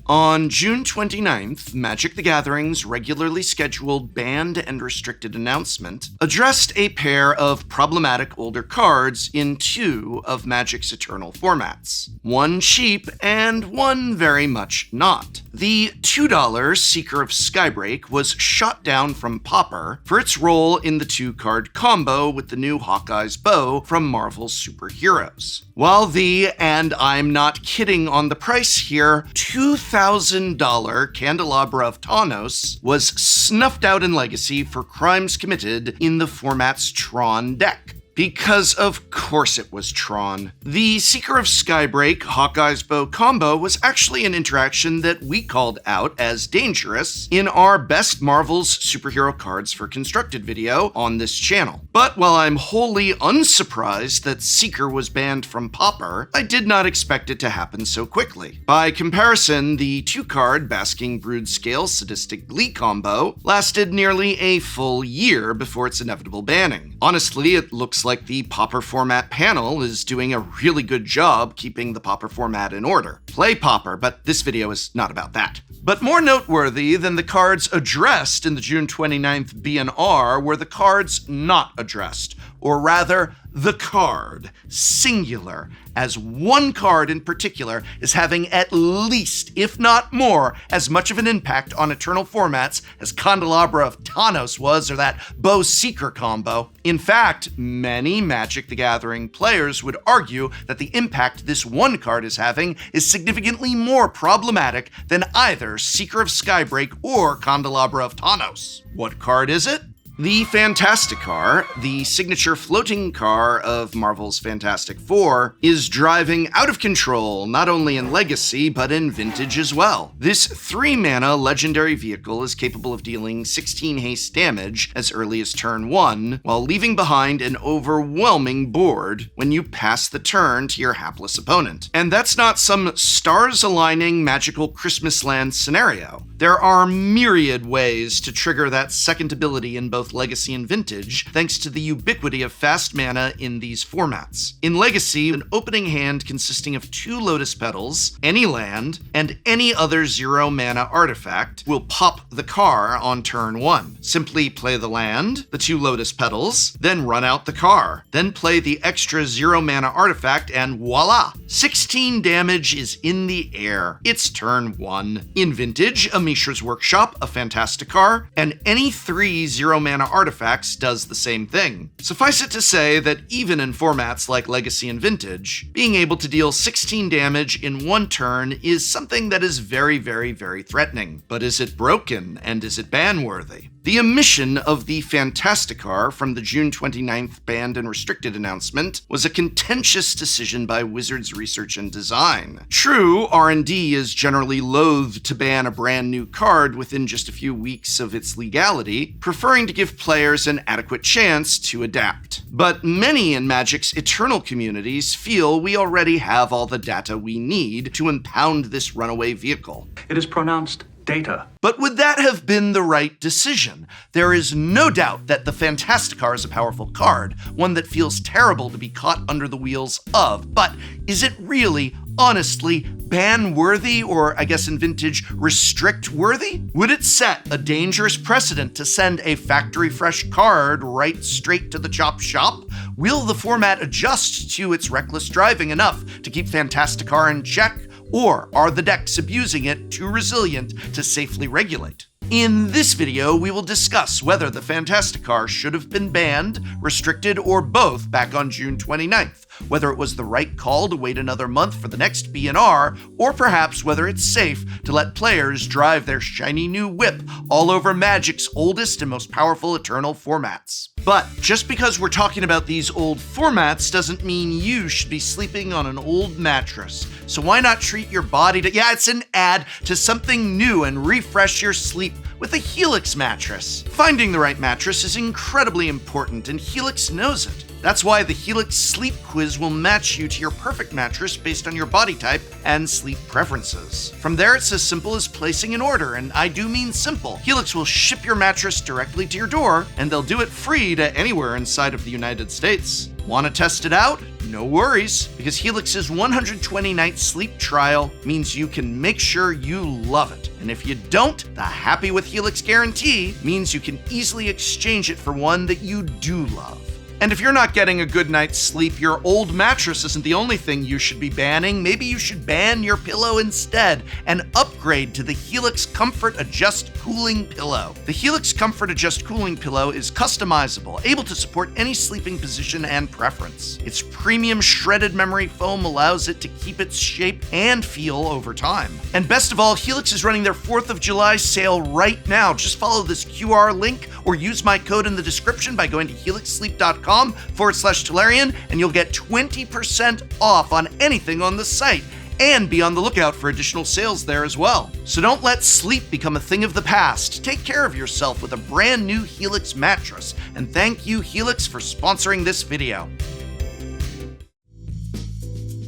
On June 29th, Magic the Gathering's regularly scheduled banned and restricted announcement addressed a pair of problematic older cards in two of Magic's Eternal formats. One cheap and one very much not. The $2 Seeker of Skybreak was shot down from Pauper for its role in the two-card combo with the new Hawkeye's Bow from Marvel's Superheroes. While the, and I'm not kidding on the price here, $2,000 Candelabra of Tawnos was snuffed out in Legacy for crimes committed in the format's Tron deck. Because of course it was Tron. The Seeker of Skybreak Hawkeye's Bow combo was actually an interaction that we called out as dangerous in our Best Marvel's Superhero Cards for Constructed video on this channel. But while I'm wholly unsurprised that Seeker was banned from Pauper, I did not expect it to happen so quickly. By comparison, the two-card Basking Broodscale Sadistic Glee combo lasted nearly a full year before its inevitable banning. Honestly, it looks like the Pauper format panel is doing a really good job keeping the Pauper format in order. Play Pauper, but this video is not about that. But more noteworthy than the cards addressed in the June 29th B&R were the cards not addressed, or rather, the card, singular, as one card in particular is having at least, if not more, as much of an impact on Eternal formats as Candelabra of Tawnos was, or that Bow Seeker combo. In fact, many Magic the Gathering players would argue that the impact this one card is having is significantly more problematic than either Seeker of Skybreak or Candelabra of Tawnos. What card is it? The Fantasticar, the signature floating car of Marvel's Fantastic Four, is driving out of control, not only in Legacy, but in Vintage as well. This 3-mana legendary vehicle is capable of dealing 16 haste damage as early as turn 1, while leaving behind an overwhelming board when you pass the turn to your hapless opponent. And that's not some stars-aligning magical Christmas land scenario. There are myriad ways to trigger that second ability in both Legacy and Vintage, thanks to the ubiquity of fast mana in these formats. In Legacy, an opening hand consisting of 2 Lotus Petals, any land, and any other 0-mana artifact will pop the car on turn 1. Simply play the land, the 2 Lotus Petals, then run out the car. Then play the extra 0-mana artifact and voila! 16 damage is in the air. It's turn 1. In Vintage, Mishra's Workshop, a Fantasticar, and any 3 0-mana artifacts does the same thing. Suffice it to say that even in formats like Legacy and Vintage, being able to deal 16 damage in one turn is something that is very, very, very threatening. But is it broken, and is it ban-worthy? The omission of the Fantasticar from the June 29th banned and restricted announcement was a contentious decision by Wizards Research and Design. True, R&D is generally loath to ban a brand new card within just a few weeks of its legality, preferring to give players an adequate chance to adapt. But many in Magic's Eternal communities feel we already have all the data we need to impound this runaway vehicle. It is pronounced data. But would that have been the right decision? There is no doubt that the Fantasticar is a powerful card, one that feels terrible to be caught under the wheels of, but is it really, honestly, ban-worthy, or I guess in Vintage, restrict-worthy? Would it set a dangerous precedent to send a factory-fresh card right straight to the chop shop? Will the format adjust to its reckless driving enough to keep Fantasticar in check? Or are the decks abusing it too resilient to safely regulate? In this video, we will discuss whether the Fantasticar should have been banned, restricted, or both back on June 29th, whether it was the right call to wait another month for the next B&R, or perhaps whether it's safe to let players drive their shiny new whip all over Magic's oldest and most powerful Eternal formats. But just because we're talking about these old formats doesn't mean you should be sleeping on an old mattress. So why not treat your body to, yeah, it's an ad, to something new and refresh your sleep with a Helix mattress. Finding the right mattress is incredibly important, and Helix knows it. That's why the Helix Sleep Quiz will match you to your perfect mattress based on your body type and sleep preferences. From there, it's as simple as placing an order, and I do mean simple. Helix will ship your mattress directly to your door, and they'll do it free to anywhere inside of the United States. Want to test it out? No worries, because Helix's 120-night sleep trial means you can make sure you love it. And if you don't, the Happy with Helix guarantee means you can easily exchange it for one that you do love. And if you're not getting a good night's sleep, your old mattress isn't the only thing you should be banning. Maybe you should ban your pillow instead and upgrade to the Helix Comfort Adjust Cooling Pillow. The Helix Comfort Adjust Cooling Pillow is customizable, able to support any sleeping position and preference. Its premium shredded memory foam allows it to keep its shape and feel over time. And best of all, Helix is running their 4th of July sale right now. Just follow this QR link or use my code in the description by going to helixsleep.com/Tolarian, and you'll get 20% off on anything on the site. And be on the lookout for additional sales there as well. So don't let sleep become a thing of the past. Take care of yourself with a brand new Helix mattress. And thank you, Helix, for sponsoring this video.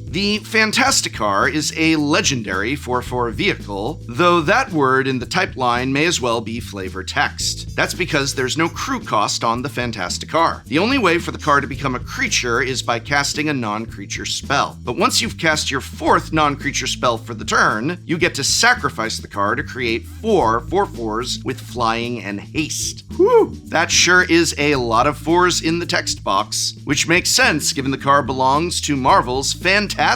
The Fantasticar is a legendary 4x4 vehicle, though that word in the type line may as well be flavor text. That's because there's no crew cost on the Fantasticar. The only way for the car to become a creature is by casting a non-creature spell. But once you've cast your 4th non-creature spell for the turn, you get to sacrifice the car to create 4 4/4s with flying and haste. Whew! That sure is a lot of 4s in the text box, which makes sense given the car belongs to Marvel's Fantastic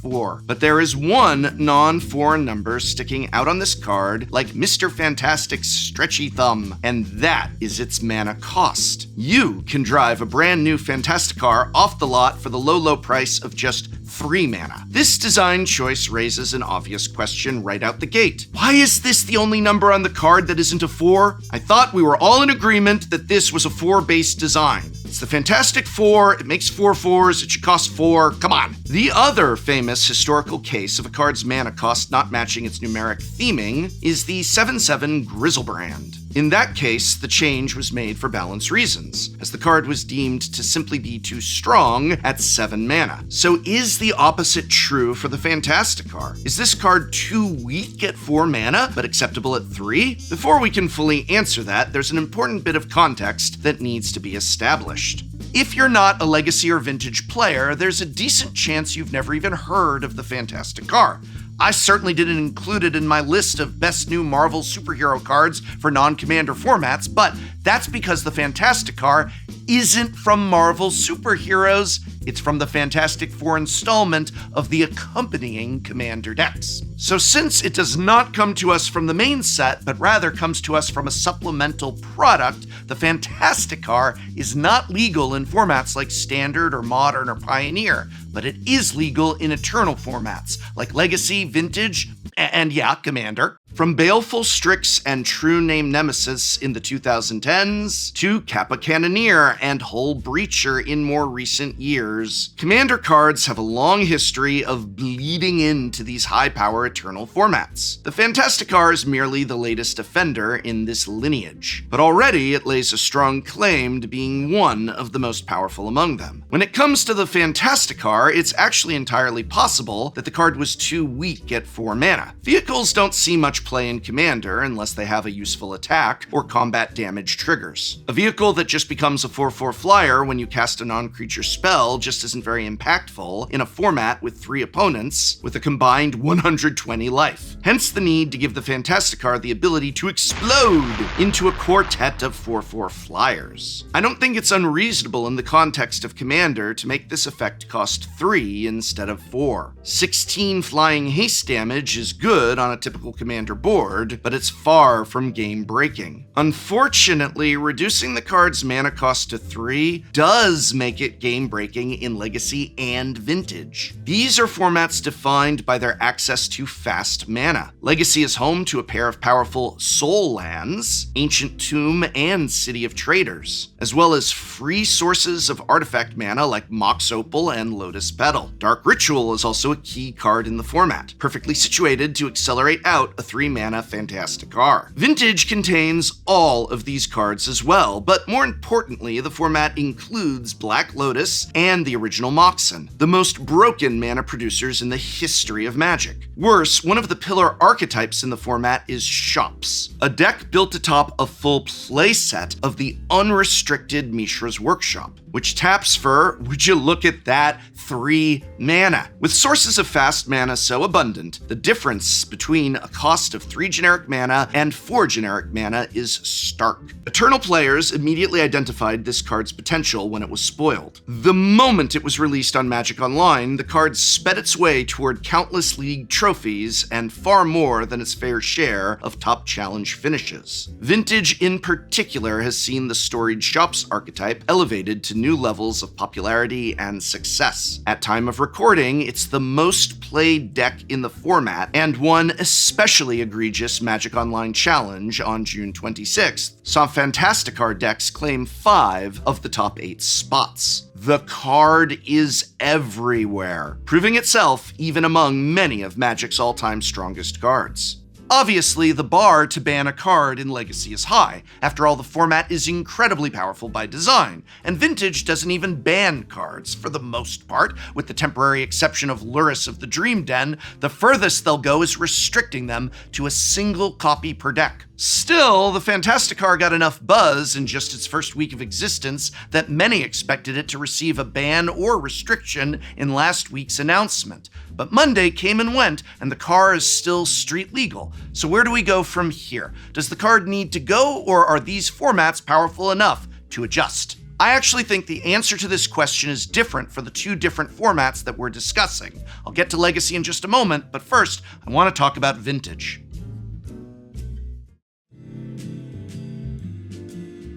Four. But there is one non-4 number sticking out on this card like Mr. Fantastic's stretchy thumb, and that is its mana cost. You can drive a brand new Fantasticar off the lot for the low price of just 3 mana. This design choice raises an obvious question right out the gate. Why is this the only number on the card that isn't a 4? I thought we were all in agreement that this was a 4-based design. It's the Fantastic Four, it makes 4 4s, it should cost 4, come on. The other famous historical case of a card's mana cost not matching its numeric theming is the 7/7 Grizzlebrand. In that case, the change was made for balance reasons, as the card was deemed to simply be too strong at 7 mana. So is the opposite true for the Fantasticar? Is this card too weak at 4 mana, but acceptable at 3? Before we can fully answer that, there's an important bit of context that needs to be established. If you're not a Legacy or Vintage player, there's a decent chance you've never even heard of the Fantasticar. I certainly didn't include it in my list of best new Marvel superhero cards for non-Commander formats, but that's because the Fantasticar isn't from Marvel superheroes. It's from the Fantastic Four installment of the accompanying Commander decks. So since it does not come to us from the main set, but rather comes to us from a supplemental product, the Fantasticar is not legal in formats like Standard or Modern or Pioneer, but it is legal in Eternal formats like Legacy, Vintage, and yeah, Commander. From Baleful Strix and True Name Nemesis in the 2010s, to Kappa Cannoneer and Hull Breacher in more recent years, Commander cards have a long history of bleeding into these high-power Eternal formats. The Fantasticar is merely the latest offender in this lineage, but already it lays a strong claim to being one of the most powerful among them. When it comes to the Fantasticar, it's actually entirely possible that the card was too weak at 4 mana. Vehicles don't see much play in Commander unless they have a useful attack or combat damage triggers. A vehicle that just becomes a 4/4 flyer when you cast a non-creature spell just isn't very impactful in a format with 3 opponents with a combined 120 life. Hence the need to give the Fantasticar the ability to explode into a quartet of 4/4 flyers. I don't think it's unreasonable in the context of Commander to make this effect cost 3 instead of 4. 16 flying haste damage is good on a typical Commander board, but it's far from game-breaking. Unfortunately, reducing the card's mana cost to 3 does make it game-breaking in Legacy and Vintage. These are formats defined by their access to fast mana. Legacy is home to a pair of powerful Soul lands, Ancient Tomb and City of Traders, as well as free sources of artifact mana like Mox Opal and Lotus Petal. Dark Ritual is also a key card in the format, perfectly situated to accelerate out a 3 3-mana Fantastic-Car. Vintage contains all of these cards as well, but more importantly, the format includes Black Lotus and the original Moxen, the most broken mana producers in the history of Magic. Worse, one of the pillar archetypes in the format is Shops, a deck built atop a full playset of the unrestricted Mishra's Workshop, which taps for, would you look at that, 3 mana. With sources of fast mana so abundant, the difference between a cost of 3 generic mana and 4 generic mana is stark. Eternal players immediately identified this card's potential when it was spoiled. The moment it was released on Magic Online, the card sped its way toward countless league trophies and far more than its fair share of top challenge finishes. Vintage in particular has seen the storied Shops archetype elevated to new levels of popularity and success. At time of recording, it's the most played deck in the format and one especially egregious Magic Online challenge on June 26th saw Fantastic-Car decks claim 5 of the top 8 spots. The card is everywhere, proving itself even among many of Magic's all-time strongest cards. Obviously, the bar to ban a card in Legacy is high. After all, the format is incredibly powerful by design, and Vintage doesn't even ban cards, for the most part. With the temporary exception of Luris of the Dream Den, the furthest they'll go is restricting them to a single copy per deck. Still, the Fantastic-Car got enough buzz in just its first week of existence that many expected it to receive a ban or restriction in last week's announcement. But Monday came and went, and the car is still street legal. So where do we go from here? Does the card need to go, or are these formats powerful enough to adjust? I actually think the answer to this question is different for the 2 different formats that we're discussing. I'll get to Legacy in just a moment, but first, I want to talk about Vintage.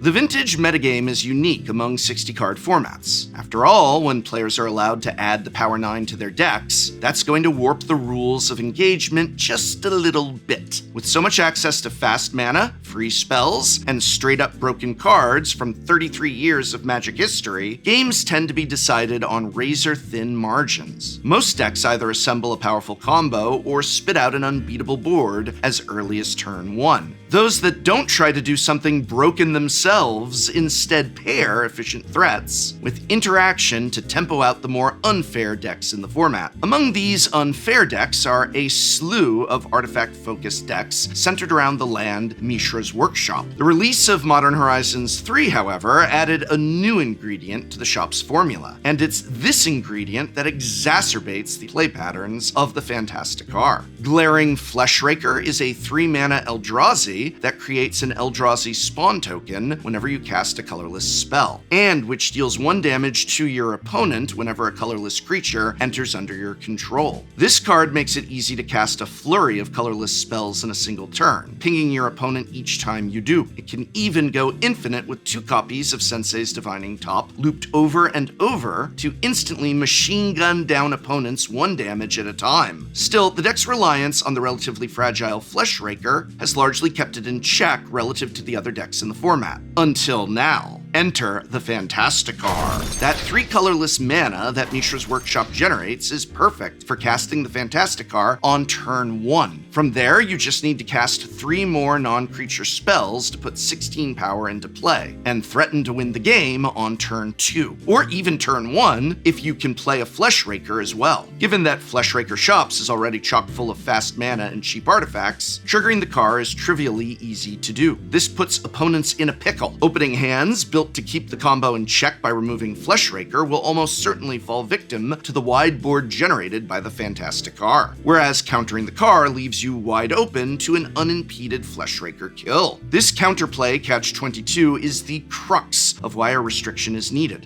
The Vintage metagame is unique among 60-card formats. After all, when players are allowed to add the Power 9 to their decks, that's going to warp the rules of engagement just a little bit. With so much access to fast mana, free spells, and straight-up broken cards from 33 years of Magic history, games tend to be decided on razor-thin margins. Most decks either assemble a powerful combo or spit out an unbeatable board as early as turn 1. Those that don't try to do something broken themselves instead pair efficient threats with interaction to tempo out the more unfair decks in the format. Among these unfair decks are a slew of artifact-focused decks centered around the land Mishra's Workshop. The release of Modern Horizons 3, however, added a new ingredient to the shop's formula, and it's this ingredient that exacerbates the play patterns of the Fantastic-Car. Glaring Fleshraker is a 3-mana Eldrazi that creates an Eldrazi spawn token whenever you cast a colorless spell, and which deals 1 damage to your opponent whenever a colorless creature enters under your control. This card makes it easy to cast a flurry of colorless spells in a single turn, pinging your opponent each time you do. It can even go infinite with 2 copies of Sensei's Divining Top looped over and over to instantly machine gun down opponents 1 damage at a time. Still, the deck's reliance on the relatively fragile Fleshraker has largely kept it in check relative to the other decks in the format. Until now. Enter the Fantastic-Car. That 3 colorless mana that Mishra's Workshop generates is perfect for casting the Fantastic-Car on turn 1. From there, you just need to cast 3 more non-creature spells to put 16 power into play, and threaten to win the game on turn 2. Or even turn 1 if you can play a Fleshraker as well. Given that Fleshraker Shops is already chock full of fast mana and cheap artifacts, triggering the car is trivially easy to do. This puts opponents in a pickle. Opening hands built to keep the combo in check by removing Fleshraker will almost certainly fall victim to the wide board generated by the Fantastic-Car, whereas countering the car leaves you wide open to an unimpeded Fleshraker kill. This counterplay catch-22 is the crux of why a restriction is needed.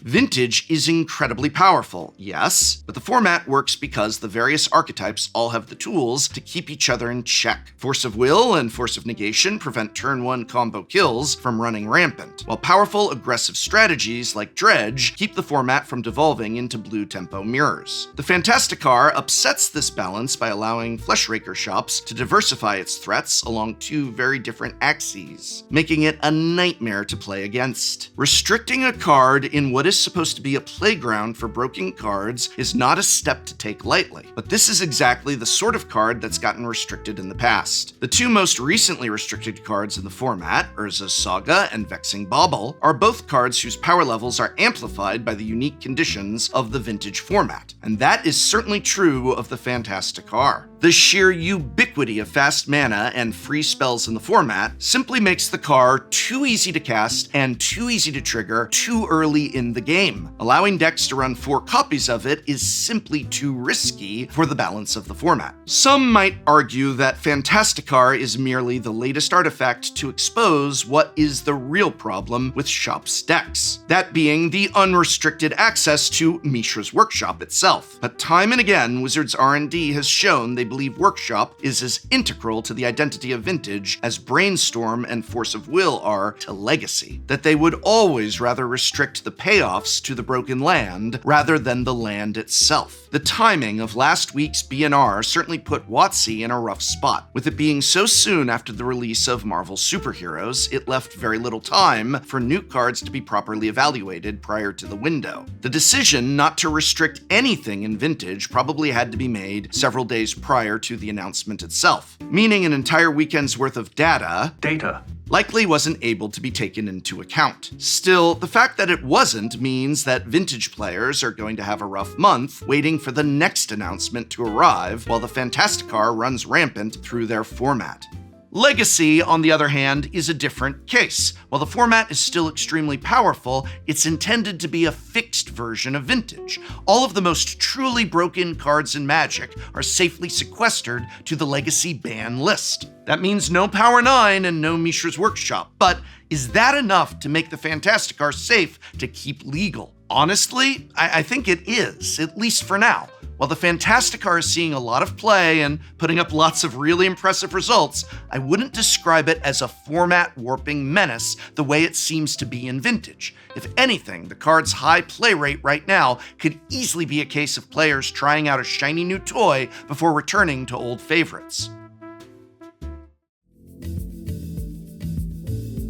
Vintage is incredibly powerful, yes, but the format works because the various archetypes all have the tools to keep each other in check. Force of Will and Force of Negation prevent turn 1 combo kills from running rampant, while powerful aggressive strategies like Dredge keep the format from devolving into blue tempo mirrors. The Fantastic-Car upsets this balance by allowing Fleshraker Shops to diversify its threats along 2 very different axes, making it a nightmare to play against. Restricting a card in what is supposed to be a playground for broken cards is not a step to take lightly. But this is exactly the sort of card that's gotten restricted in the past. The two most recently restricted cards in the format, Urza's Saga and Vexing Bauble, are both cards whose power levels are amplified by the unique conditions of the vintage format. And that is certainly true of the Fantasticar. The sheer ubiquity of fast mana and free spells in the format simply makes the card too easy to cast and too easy to trigger too early in the game. Allowing decks to run 4 copies of it is simply too risky for the balance of the format. Some might argue that Fantasticar is merely the latest artifact to expose what is the real problem with Shop's decks, that being the unrestricted access to Mishra's Workshop itself. But time and again, Wizards R&D has shown they believe Workshop is as integral to the identity of Vintage as Brainstorm and Force of Will are to Legacy, that they would always rather restrict the payoffs to the broken land rather than the land itself. The timing of last week's BNR certainly put WotC in a rough spot. With it being so soon after the release of Marvel Superheroes, it left very little time for new cards to be properly evaluated prior to the window. The decision not to restrict anything in Vintage probably had to be made several days prior to the announcement itself, meaning an entire weekend's worth of data likely wasn't able to be taken into account. Still, the fact that it wasn't means that Vintage players are going to have a rough month waiting for the next announcement to arrive while the Fantasticar runs rampant through their format. Legacy, on the other hand, is a different case. While the format is still extremely powerful, it's intended to be a fixed version of Vintage. All of the most truly broken cards in Magic are safely sequestered to the Legacy ban list. That means no Power 9 and no Mishra's Workshop, but is that enough to make the Fantasticar safe to keep legal? Honestly, I think it is, at least for now. While the Fantasticar is seeing a lot of play and putting up lots of really impressive results, I wouldn't describe it as a format-warping menace the way it seems to be in Vintage. If anything, the card's high play rate right now could easily be a case of players trying out a shiny new toy before returning to old favorites.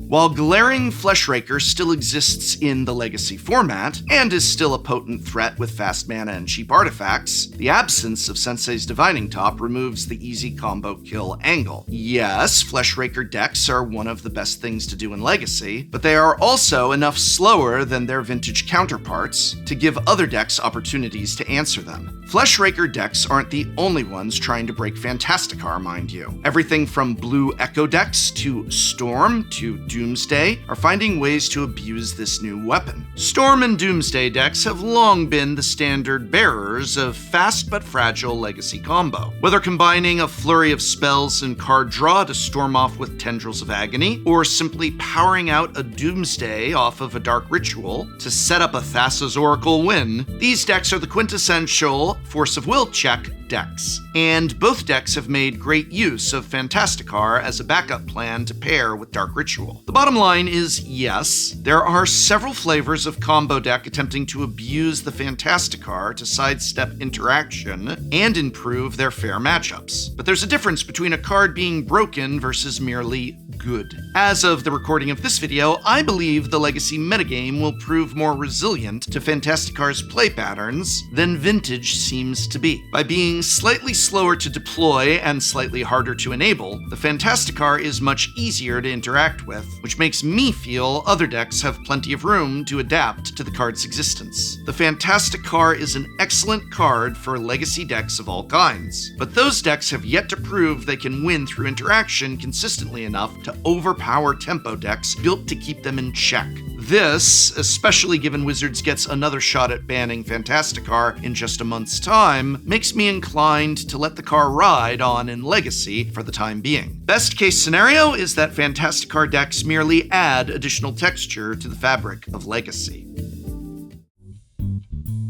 While glaring Fleshraker still exists in the Legacy format, and is still a potent threat with fast mana and cheap artifacts, the absence of Sensei's Divining Top removes the easy combo kill angle. Yes, Fleshraker decks are one of the best things to do in Legacy, but they are also enough slower than their Vintage counterparts to give other decks opportunities to answer them. Fleshraker decks aren't the only ones trying to break Fantasticar, mind you. Everything from blue Echo decks to Storm to Doomsday are finding ways to abuse this new weapon. Storm and Doomsday decks have long been the standard bearers of fast but fragile Legacy combo. Whether combining a flurry of spells and card draw to storm off with Tendrils of Agony, or simply powering out a Doomsday off of a Dark Ritual to set up a Thassa's Oracle win, these decks are the quintessential Force of Will check decks. And both decks have made great use of Fantasticar as a backup plan to pair with Dark Ritual. The bottom line is yes, there are several flavors of combo deck attempting to abuse the Fantasticar to sidestep interaction and improve their fair matchups. But there's a difference between a card being broken versus merely good. As of the recording of this video, I believe the Legacy metagame will prove more resilient to Fantasticar's play patterns than Vintage seems to be. By being slightly slower to deploy and slightly harder to enable, the Fantasticar is much easier to interact with, which makes me feel other decks have plenty of room to adapt to the card's existence. The Fantasticar is an excellent card for Legacy decks of all kinds, but those decks have yet to prove they can win through interaction consistently enough to overpower tempo decks built to keep them in check. This, especially given Wizards gets another shot at banning Fantasticar in just a month's time, makes me inclined to let the car ride on in Legacy for the time being. Best case scenario is that Fantasticar decks merely add additional texture to the fabric of Legacy.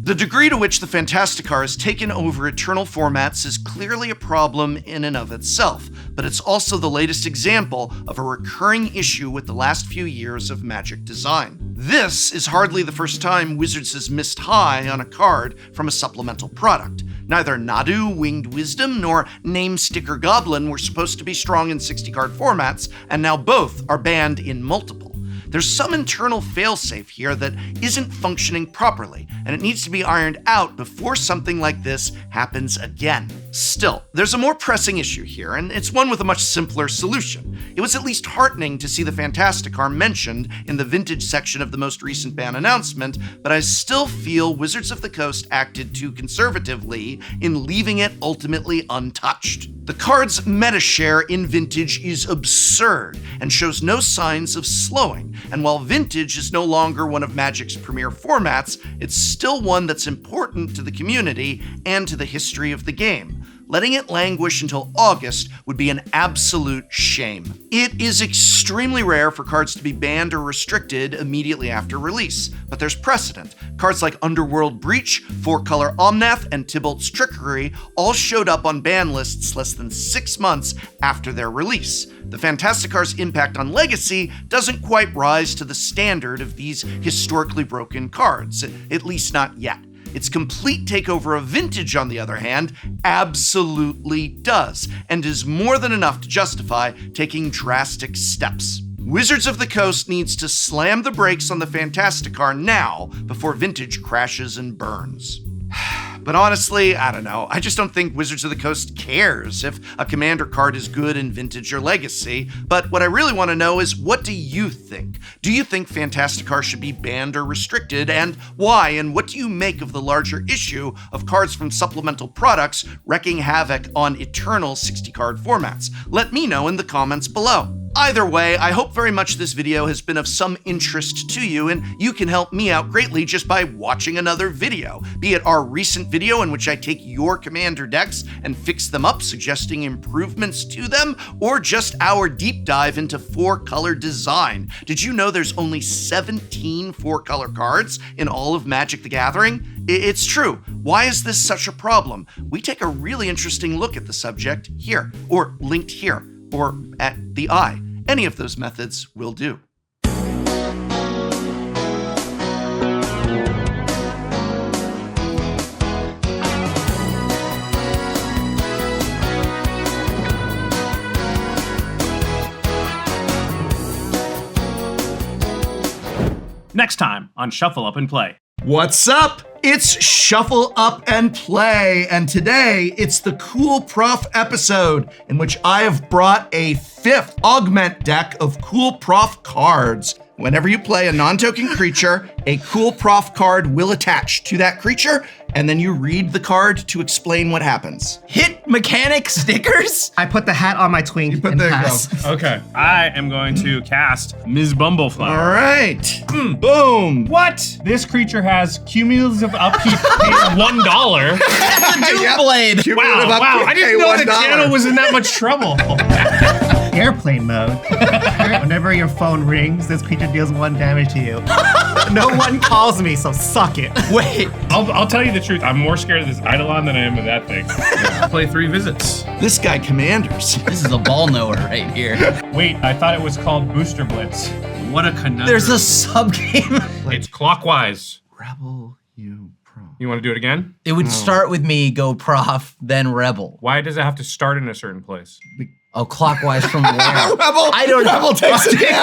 The degree to which the Fantasticar has taken over Eternal formats is clearly a problem in and of itself, but it's also the latest example of a recurring issue with the last few years of Magic design. This is hardly the first time Wizards has missed high on a card from a supplemental product. Neither Nadu, Winged Wisdom, nor Name Sticker Goblin were supposed to be strong in 60-card formats, and now both are banned in multiple. There's some internal failsafe here that isn't functioning properly, and it needs to be ironed out before something like this happens again. Still, there's a more pressing issue here, and it's one with a much simpler solution. It was at least heartening to see the Fantasticar mentioned in the vintage section of the most recent ban announcement, but I still feel Wizards of the Coast acted too conservatively in leaving it ultimately untouched. The card's meta share in Vintage is absurd and shows no signs of slowing, and while Vintage is no longer one of Magic's premier formats, it's still one that's important to the community and to the history of the game. Letting it languish until August would be an absolute shame. It is extremely rare for cards to be banned or restricted immediately after release, but there's precedent. Cards like Underworld Breach, 4-Color Omnath, and Tybalt's Trickery all showed up on ban lists less than 6 months after their release. The Fantasticar's impact on Legacy doesn't quite rise to the standard of these historically broken cards, at least not yet. Its complete takeover of Vintage, on the other hand, absolutely does, and is more than enough to justify taking drastic steps. Wizards of the Coast needs to slam the brakes on the Fantasticar now before Vintage crashes and burns. But honestly, I don't know. I just don't think Wizards of the Coast cares if a Commander card is good in Vintage or Legacy. But what I really want to know is, what do you think? Do you think Fantasticar should be banned or restricted, and why? And what do you make of the larger issue of cards from supplemental products wreaking havoc on eternal 60-card formats? Let me know in the comments below. Either way, I hope very much this video has been of some interest to you, and you can help me out greatly just by watching another video, be it our recent video in which I take your Commander decks and fix them up, suggesting improvements to them, or just our deep dive into 4-color design. Did you know there's only 17 4-color cards in all of Magic the Gathering? It's true. Why is this such a problem? We take a really interesting look at the subject here, or linked here, or at the eye. Any of those methods will do. Next time on Shuffle Up and Play. What's up? It's Shuffle Up and Play, and today it's the Cool Prof episode in which I have brought a 5th augment deck of Cool Prof cards. Whenever you play a non-token creature, a Cool Prof card will attach to that creature, and then you read the card to explain what happens. Hit mechanic stickers? I put the hat on my twink and there pass. you go. Okay, I am going to cast Ms. Bumbleflower. All right. Boom. What? This creature has cumulative upkeep paid $1. That's a Doom Blade. Wow, I didn't know the channel was in that much trouble. Airplane mode. Whenever your phone rings, this creature deals 1 damage to you. No one calls me, so suck it. Wait, I'll tell you the truth. I'm more scared of this Eidolon than I am of that thing. Play 3 visits. This guy commanders. This is a ball knower right here. Wait, I thought it was called Booster Blitz. What a conundrum. There's a sub-game. It's clockwise. Rebel, you pro. You want to do it again? It would start with me, go prof, then rebel. Why does it have to start in a certain place? Oh, clockwise from where? Rebel. I don't know. Rebel takes it down.